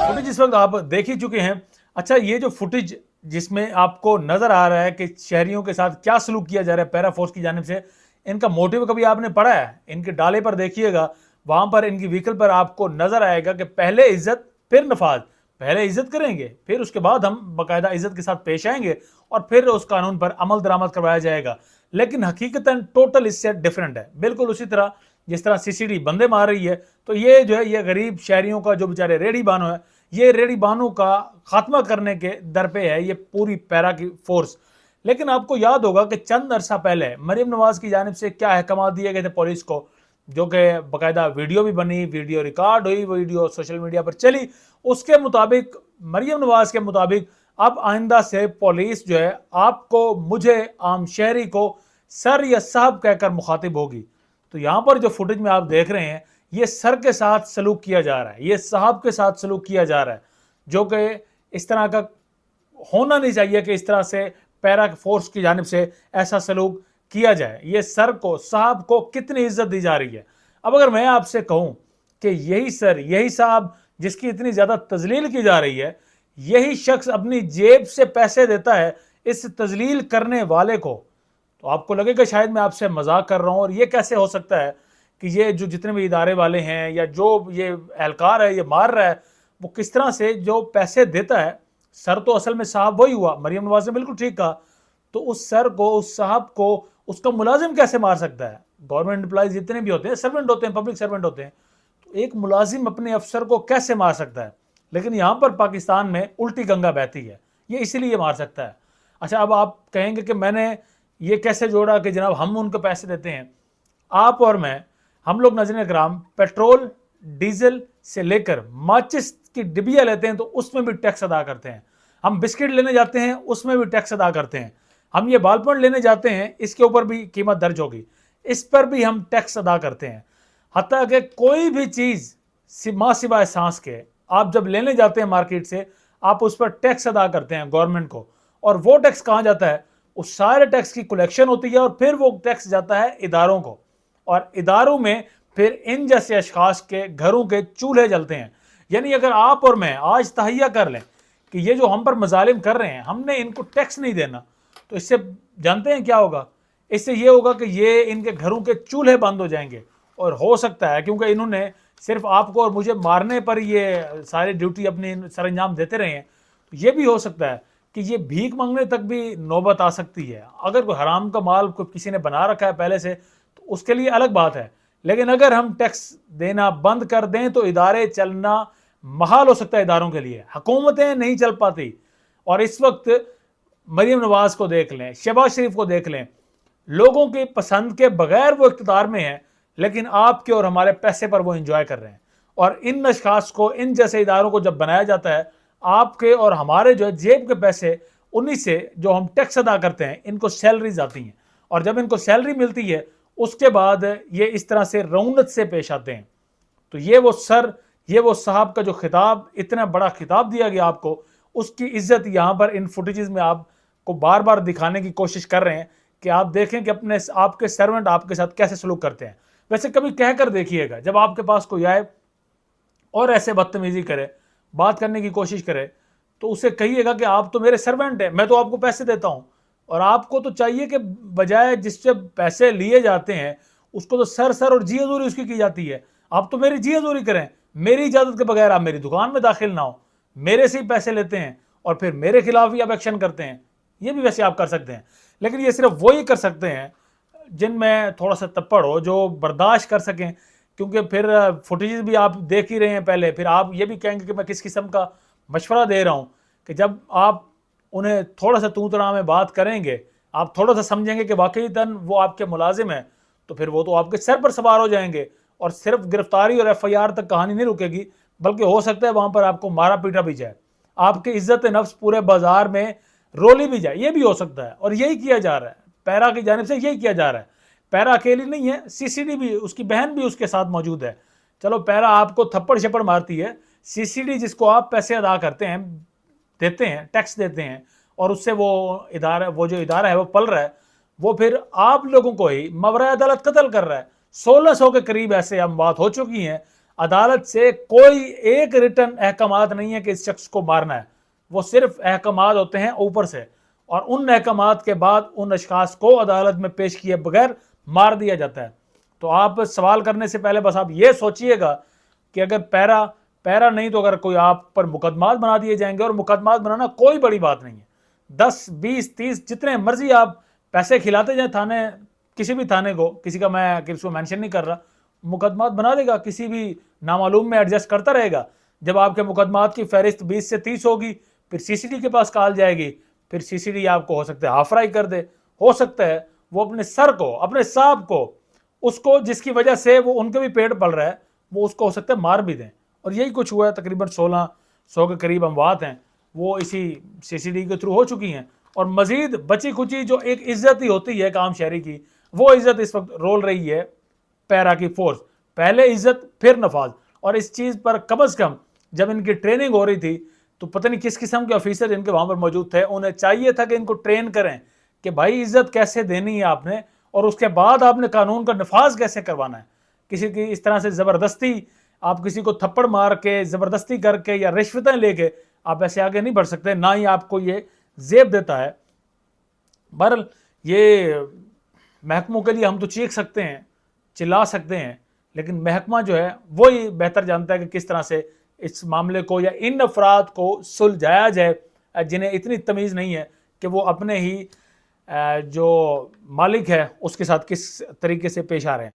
Footage इस वक्त आप देख ही चुके हैं। अच्छा, ये जो फुटेज जिसमें आपको नजर आ रहा है कि शहरियों के साथ क्या सलूक किया जा रहा है पैरा फोर्स की जानिब से, इनका मोटिव कभी आपने पढ़ा है? इनके डाले पर देखिएगा, वहां पर इनकी व्हीकल पर आपको नजर आएगा कि पहले इज्जत फिर नफाज। पहले इज्जत करेंगे, फिर उसके बाद हम बाकायदा इज्जत के साथ पेश आएंगे और फिर उस कानून पर अमल दरामद करवाया जाएगा। लेकिन हकीकतन टोटल इससे डिफरेंट है। बिल्कुल उसी तरह जिस तरह सीसीडी बंदे मार रही है, तो ये जो है ये गरीब शहरियों का जो बेचारे रेडी बानो है, ये रेडी बानो का खात्मा करने के दर पे है ये पूरी पैरा की फोर्स। लेकिन आपको याद होगा कि चंद अरसा पहले मरीम नवाज की जानिब से क्या अहकाम दिए गए थे पुलिस को, जो कि बाकायदा वीडियो भी बनी, वीडियो रिकॉर्ड हुई, वीडियो सोशल मीडिया पर चली। उसके मुताबिक, मरीम नवाज के मुताबिक, अब आइंदा से पुलिस जो है आपको, मुझे, आम शहरी को सर या साहब कहकर मुखातिब होगी। तो यहाँ पर जो फुटेज में आप देख रहे हैं, ये सर के साथ सलूक किया जा रहा है, ये साहब के साथ सलूक किया जा रहा है, जो कि इस तरह का होना नहीं चाहिए कि इस तरह से पैरा फोर्स की जानिब से ऐसा सलूक किया जाए। ये सर को, साहब को कितनी इज्जत दी जा रही है। अब अगर मैं आपसे कहूं कि यही सर, यही साहब जिसकी इतनी ज्यादा तजलील की जा रही है, यही शख्स अपनी जेब से पैसे देता है इस तजलील करने वाले को, तो आपको लगेगा शायद मैं आपसे मजाक कर रहा हूं और ये कैसे हो सकता है कि ये जो जितने भी इदारे वाले हैं या जो ये एहलकार है ये मार रहा है, वो किस तरह से जो पैसे देता है। सर तो असल में साहब वही हुआ, मरीम नवाज ने बिल्कुल ठीक कहा। तो उस सर को, उस साहब को उसका मुलाजिम कैसे मार सकता है? गवर्नमेंट एम्प्लॉइज जितने भी होते हैं, सर्वेंट होते हैं, पब्लिक सर्वेंट होते हैं, तो एक मुलाजिम अपने अफसर को कैसे मार सकता है? लेकिन यहाँ पर पाकिस्तान में उल्टी गंगा बहती है, ये इसीलिए मार सकता है। अच्छा, अब आप कहेंगे कि मैंने ये कैसे जोड़ा कि जनाब हम उनको पैसे देते हैं। आप और मैं, हम लोग नाज़रीन किराम, पेट्रोल डीजल से लेकर माचिस की डिबिया लेते हैं तो उसमें भी टैक्स अदा करते हैं। हम बिस्किट लेने जाते हैं, उसमें भी टैक्स अदा करते हैं। हम ये बालपन लेने जाते हैं, इसके ऊपर भी कीमत दर्ज होगी, इस पर भी हम टैक्स अदा करते हैं। हत्ता कि कोई भी चीज़ सिवाय सांस के आप जब लेने जाते हैं मार्केट से, आप उस पर टैक्स अदा करते हैं गवर्नमेंट को। और वो टैक्स कहाँ जाता है? उस सारे टैक्स की कलेक्शन होती है और फिर वो टैक्स जाता है इदारों को, और इदारों में फिर इन जैसे अशखास के घरों के चूल्हे जलते हैं। यानी अगर आप और मैं आज तहैया कर लें कि ये जो हम पर मजालिम कर रहे हैं, हमने इनको टैक्स नहीं देना, तो इससे जानते हैं क्या होगा? इससे ये होगा कि ये इनके घरों के चूल्हे बंद हो जाएंगे। और हो सकता है क्योंकि इन्होंने सिर्फ आपको और मुझे मारने पर ये सारी ड्यूटी अपनी सरंजाम देते रहे हैं, तो ये भी हो सकता है कि ये भीख मांगने तक भी नौबत आ सकती है। अगर कोई हराम का माल कोई किसी ने बना रखा है पहले से, तो उसके लिए अलग बात है। लेकिन अगर हम टैक्स देना बंद कर दें तो इदारे चलना महाल हो सकता है इदारों के लिए, हुकूमतें नहीं चल पाती। और इस वक्त मरीम नवाज को देख लें, शहबाज शरीफ को देख लें, लोगों की पसंद के बगैर वो इख्तिदार में है, लेकिन आपके और हमारे पैसे पर वो एंजॉय कर रहे हैं। और इन अशखास को, इन जैसे इदारों को जब बनाया जाता है, आपके और हमारे जो है जेब के पैसे, उन्हीं से जो हम टैक्स अदा करते हैं, इनको सैलरीज आती हैं। और जब इनको सैलरी मिलती है, उसके बाद ये इस तरह से रौनक से पेश आते हैं। तो ये वो सर, ये वो साहब का जो खिताब, इतना बड़ा खिताब दिया गया आपको, उसकी इज्जत यहाँ पर इन फुटेजेस में आपको बार बार दिखाने की कोशिश कर रहे हैं कि आप देखें कि अपने आपके सर्वेंट आपके साथ कैसे सलूक करते हैं। वैसे कभी कह कर देखिएगा, जब आपके पास कोई आए और ऐसे बदतमीजी करे, बात करने की कोशिश करे, तो उसे कहिएगा कि आप तो मेरे सर्वेंट हैं, मैं तो आपको पैसे देता हूँ, और आपको तो चाहिए कि बजाय जिससे पैसे लिए जाते हैं उसको तो सर और जी हजूरी उसकी की जाती है। आप तो मेरी जी हजूरी करें, मेरी इजाज़त के बगैर आप मेरी दुकान में दाखिल ना हो, मेरे से ही पैसे लेते हैं और फिर मेरे खिलाफ ही आप एक्शन करते हैं। ये भी वैसे आप कर सकते हैं, लेकिन ये सिर्फ वही कर सकते हैं जिनमें थोड़ा सा तप्पड़ हो, जो बर्दाश्त कर सकें। क्योंकि फिर फुटेजेस भी आप देख ही रहे हैं पहले, फिर आप ये भी कहेंगे कि मैं किस किस्म का मशवरा दे रहा हूँ कि जब आप उन्हें थोड़ा सा तू तड़ा में बात करेंगे, आप थोड़ा सा समझेंगे कि वाकई तन वो आपके मुलाजिम हैं, तो फिर वो तो आपके सर पर सवार हो जाएंगे और सिर्फ गिरफ्तारी और FIR तक कहानी नहीं रुकेगी, बल्कि हो सकता है वहाँ पर आपको मारा पीटा भी जाए, आपकी इज्जत नफ्स पूरे बाजार में रोली भी जाए, ये भी हो सकता है। और यही किया जा रहा है, पैरा की जानिब से यही किया जा रहा है। पैरा अकेली नहीं है, CCD भी, उसकी बहन भी उसके साथ मौजूद है। चलो पैरा आपको थप्पड़ छप्पड़ मारती है, CCD जिसको आप पैसे अदा करते हैं, देते हैं, टैक्स देते हैं, اور اس سے وہ جو ادارہ ہے وہ پل رہا ہے، وہ پھر آپ لوگوں کو ہی ماوراء عدالت قتل کر رہا ہے۔ 1600 کے قریب ایسے اموات ہو چکی ہیں، عدالت سے کوئی ایک ریٹن احکامات نہیں ہے کہ اس شخص کو مارنا ہے، وہ صرف احکامات ہوتے ہیں اوپر سے، اور ان احکامات کے بعد ان اشخاص کو عدالت میں پیش کیے بغیر مار دیا جاتا ہے۔ تو آپ سوال کرنے سے پہلے بس آپ یہ سوچئے گا کہ اگر پیرا نہیں تو اگر کوئی آپ پر مقدمات بنا دیے جائیں گے، اور مقدمات بنانا کوئی بڑی بات نہیں ہے، 10 20 30 جتنے مرضی آپ پیسے کھلاتے جائیں تھانے، کسی بھی تھانے کو، کسی کا میں کسی کو مینشن نہیں کر رہا، مقدمات بنا دے گا، کسی بھی نامعلوم میں ایڈجسٹ کرتا رہے گا۔ جب آپ کے مقدمات کی فہرست 20 سے 30 ہوگی، پھر سی سی ڈی کے پاس کال جائے گی، پھر سی سی ڈی آپ کو ہو سکتا ہے ہاف فرائی کر دے، ہو سکتا ہے وہ اپنے سر کو، اپنے صاحب کو، اس کو جس کی وجہ سے وہ ان کے بھی پیٹ پل رہا ہے، وہ اس کو ہو سکتا ہے مار بھی دیں۔ اور یہی کچھ ہوا ہے، تقریباً 1600 کے قریب اموات ہیں، وہ اسی سی سی ڈی کے تھرو ہو چکی ہیں، اور مزید بچی کچی جو ایک عزت ہی ہوتی ہے ایک عام شہری کی، وہ عزت اس وقت رول رہی ہے پیرا کی فورس، پہلے عزت پھر نفاذ۔ اور اس چیز پر کم از کم جب ان کی ٹریننگ ہو رہی تھی تو پتہ نہیں کس قسم کے آفیسر ان کے وہاں پر موجود تھے، انہیں چاہیے تھا کہ ان کو ٹرین کریں کہ بھائی عزت کیسے دینی ہے آپ نے، اور اس کے بعد آپ نے قانون کا نفاذ کیسے کروانا ہے۔ کسی کی اس طرح سے زبردستی آپ کسی کو تھپڑ مار کے، زبردستی کر کے، یا رشوتیں لے کے آپ ایسے آگے نہیں بڑھ سکتے، نہ ہی آپ کو یہ زیب دیتا ہے۔ بہرحال یہ محکموں کے لیے ہم تو چیخ سکتے ہیں، چلا سکتے ہیں، لیکن محکمہ جو ہے وہی بہتر جانتا ہے کہ کس طرح سے اس معاملے کو یا ان افراد کو سلجھایا جائے جنہیں اتنی تمیز نہیں ہے کہ وہ اپنے ہی جو مالک ہے اس کے ساتھ کس طریقے سے پیش آ رہے ہیں۔